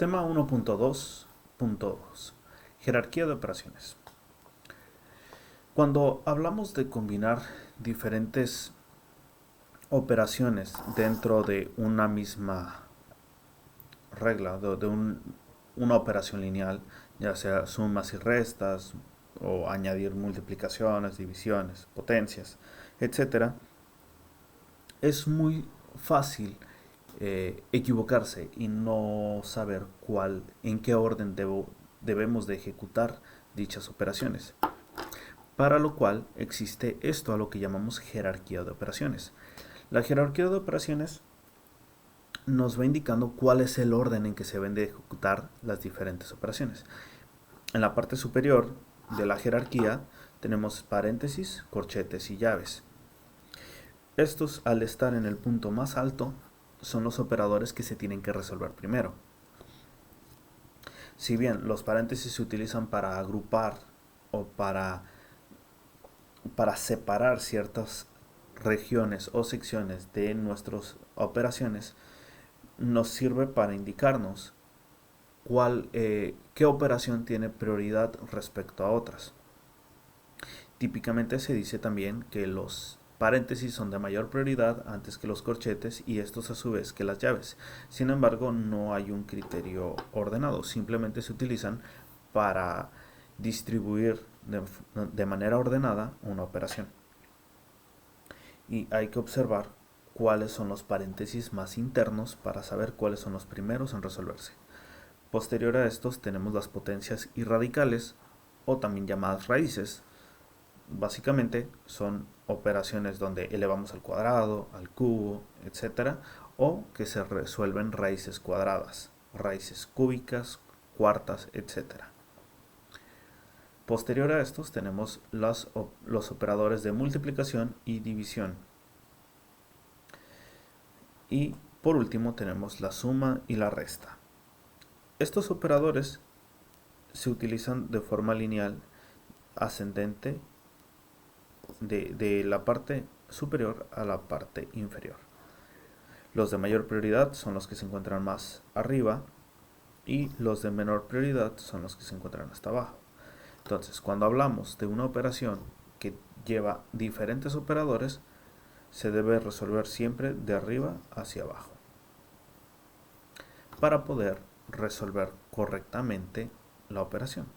Tema 1.2.2. Jerarquía de operaciones. Cuando hablamos de combinar diferentes operaciones dentro de una misma regla, una operación lineal, ya sea sumas y restas, o añadir multiplicaciones, divisiones, potencias, etcétera, es muy fácil equivocarse y no saber en qué orden debemos de ejecutar dichas operaciones. Para lo cual existe esto a lo que llamamos jerarquía de operaciones. La jerarquía de operaciones nos va indicando cuál es el orden en que se deben de ejecutar las diferentes operaciones. En la parte superior de la jerarquía tenemos paréntesis, corchetes y llaves. Estos, al estar en el punto más alto, son los operadores que se tienen que resolver primero. Si bien los paréntesis se utilizan para agrupar o para separar ciertas regiones o secciones de nuestras operaciones, nos sirve para indicarnos qué operación tiene prioridad respecto a otras. Típicamente se dice también que los paréntesis son de mayor prioridad antes que los corchetes y estos a su vez que las llaves. Sin embargo, no hay un criterio ordenado, simplemente se utilizan para distribuir de manera ordenada una operación. Y hay que observar cuáles son los paréntesis más internos para saber cuáles son los primeros en resolverse. Posterior a estos tenemos las potencias y radicales, o también llamadas raíces. Básicamente son operaciones donde elevamos al cuadrado, al cubo, etc. O que se resuelven raíces cuadradas, raíces cúbicas, cuartas, etc. Posterior a estos tenemos los operadores de multiplicación y división. Y por último tenemos la suma y la resta. Estos operadores se utilizan de forma lineal ascendente de la parte superior a la parte inferior. Los de mayor prioridad son los que se encuentran más arriba y los de menor prioridad son los que se encuentran hasta abajo. Entonces, cuando hablamos de una operación que lleva diferentes operadores, se debe resolver siempre de arriba hacia abajo para poder resolver correctamente la operación.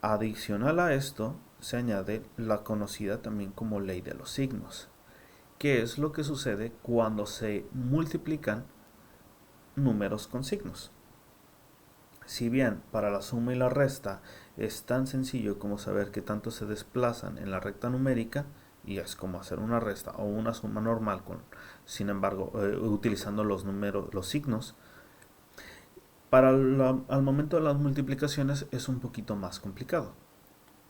Adicional a esto, se añade la conocida también como ley de los signos, que es lo que sucede cuando se multiplican números con signos. Si bien para la suma y la resta es tan sencillo como saber qué tanto se desplazan en la recta numérica, y es como hacer una resta o una suma normal, sin embargo, utilizando los signos, al momento de las multiplicaciones es un poquito más complicado.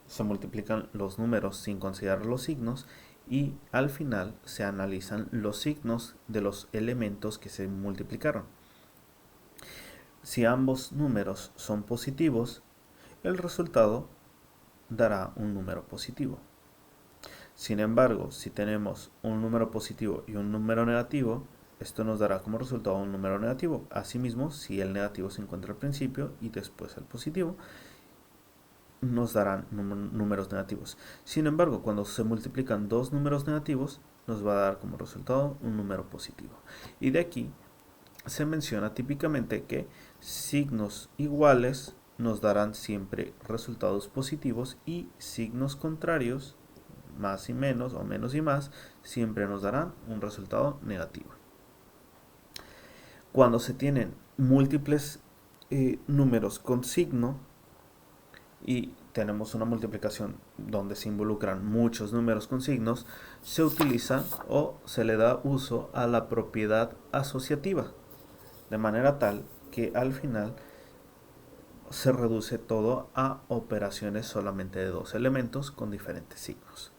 Se multiplican los números sin considerar los signos y al final se analizan los signos de los elementos que se multiplicaron. Si ambos números son positivos, el resultado dará un número positivo. Sin embargo, si tenemos un número positivo y un número negativo, esto nos dará como resultado un número negativo. Asimismo, si el negativo se encuentra al principio y después el positivo, nos darán números negativos. Sin embargo, cuando se multiplican dos números negativos, nos va a dar como resultado un número positivo. Y de aquí se menciona típicamente que signos iguales nos darán siempre resultados positivos y signos contrarios, más y menos o menos y más, siempre nos darán un resultado negativo. Cuando se tienen múltiples números con signo y tenemos una multiplicación donde se involucran muchos números con signos, se utiliza o se le da uso a la propiedad asociativa, de manera tal que al final se reduce todo a operaciones solamente de dos elementos con diferentes signos.